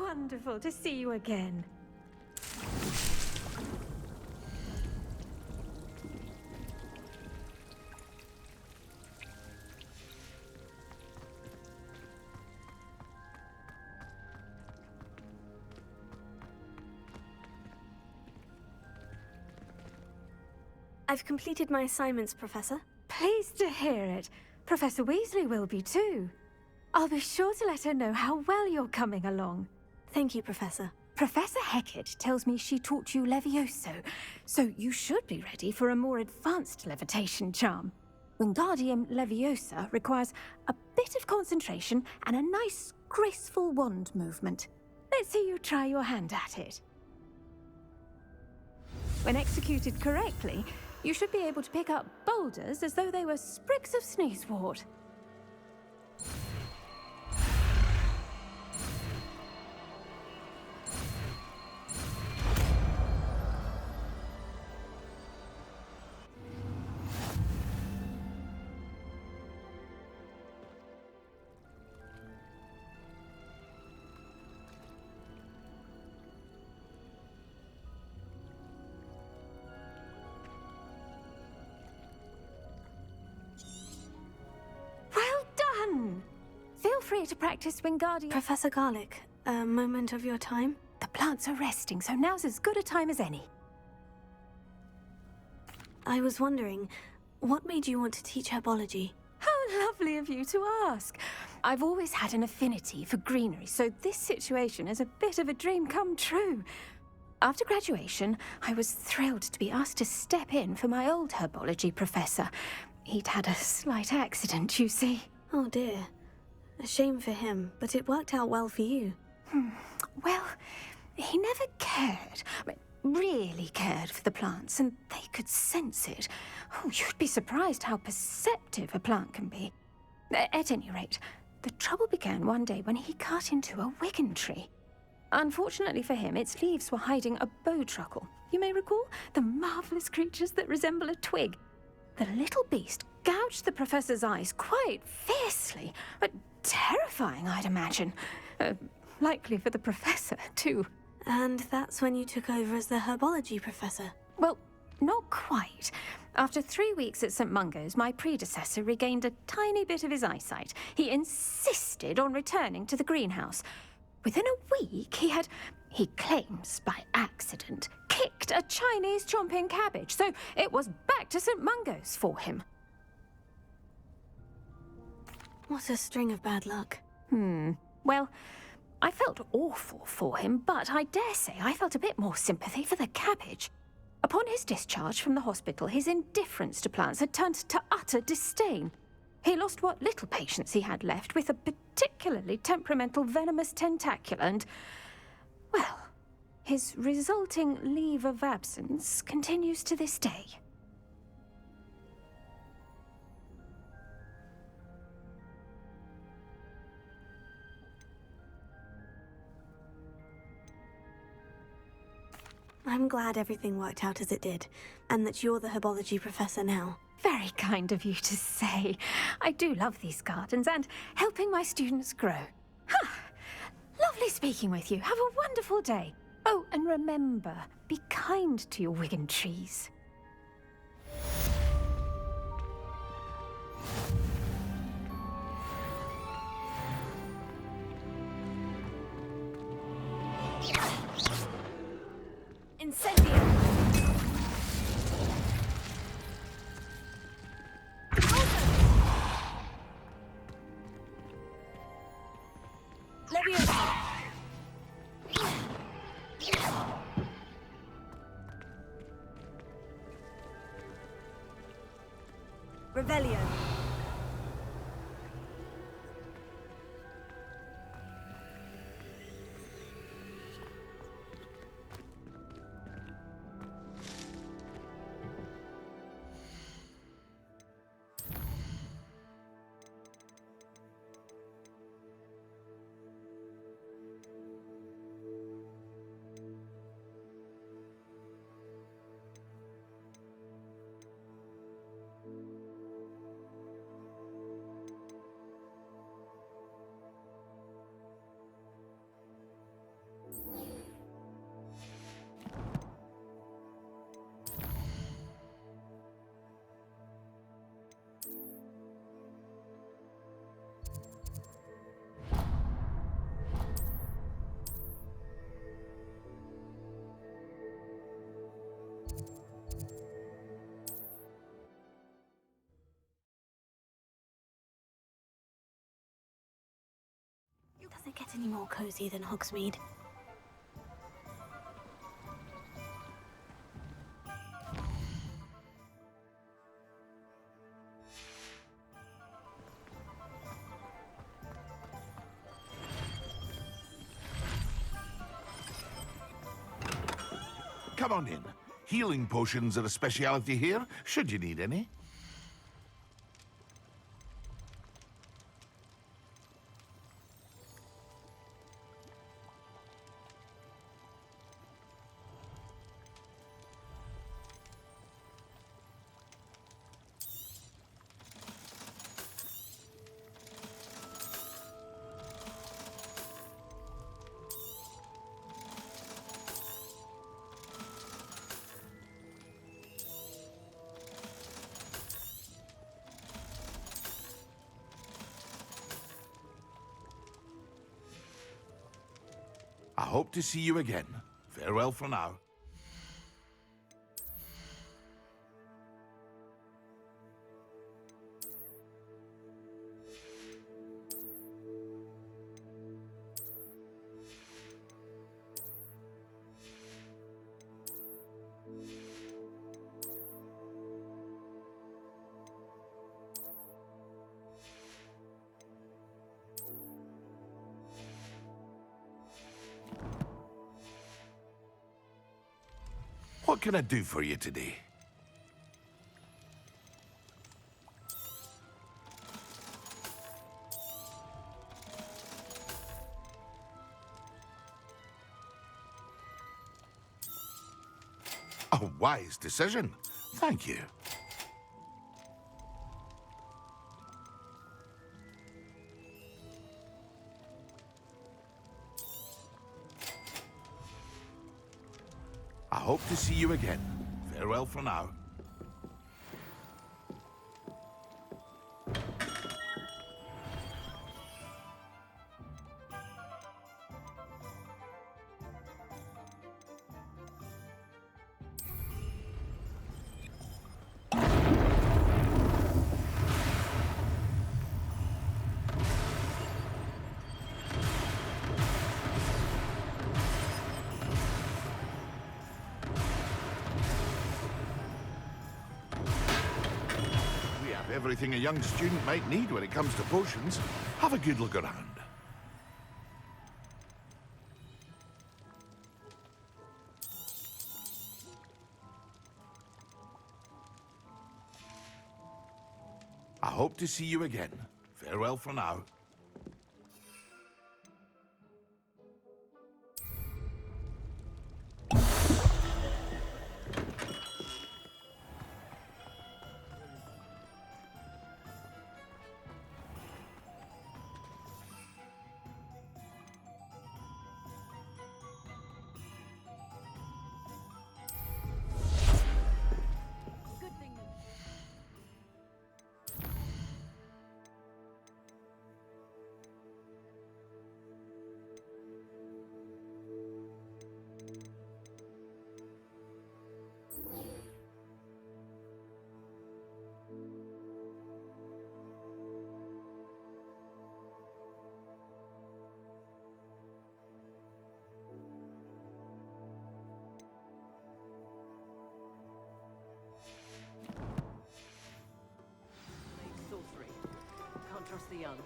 wonderful to see you again. I've completed my assignments, Professor. Pleased to hear it. Professor Weasley will be too. I'll be sure to let her know how well you're coming along. Thank you, Professor. Professor Hecat tells me she taught you Leviosa, so you should be ready for a more advanced levitation charm. Wingardium Leviosa requires a bit of concentration and a nice, graceful wand movement. Let's see you try your hand at it. When executed correctly, you should be able to pick up boulders as though they were sprigs of sneezewort. Feel free to practice Wingardium. Professor Garlick, a moment of your time? The plants are resting, so now's as good a time as any. I was wondering, what made you want to teach herbology? How lovely of you to ask. I've always had an affinity for greenery, so this situation is a bit of a dream come true. After graduation, I was thrilled to be asked to step in for my old herbology professor. He'd had a slight accident, you see. Oh dear. A shame for him, but it worked out well for you. Well, he never cared. Really cared for the plants, and they could sense it. Oh, you'd be surprised how perceptive a plant can be. At any rate, the trouble began one day when he cut into a wigan tree. Unfortunately for him, its leaves were hiding a bowtruckle. You may recall the marvelous creatures that resemble a twig. The little beast gouged the professor's eyes quite fiercely, but terrifying, I'd imagine. Likely for the professor, too. And that's when you took over as the herbology professor? Well, not quite. After 3 weeks at St. Mungo's, my predecessor regained a tiny bit of his eyesight. He insisted on returning to the greenhouse. Within a week, he claims by accident, kicked a Chinese chomping cabbage, so it was back to St. Mungo's for him. What a string of bad luck. Well, I felt awful for him, but I dare say I felt a bit more sympathy for the cabbage. Upon his discharge from the hospital, his indifference to plants had turned to utter disdain. He lost what little patience he had left with a particularly temperamental venomous tentacula and, well, his resulting leave of absence continues to this day. I'm glad everything worked out as it did, and that you're the herbology professor now. Very kind of you to say. I do love these gardens and helping my students grow. Lovely speaking with you. Have a wonderful day. Oh, and remember, be kind to your wigan trees. Incendio! Leviosa! Revelio! any more cozy than Hogsmeade. Come on in. Healing potions are a speciality here, should you need any. I hope to see you again. Farewell for now. What can I do for you today? A wise decision. Thank you. I hope to see you again. Farewell for now. Everything a young student might need when it comes to potions. Have a good look around. I hope to see you again. Farewell for now. Sorcery. Can't trust the young.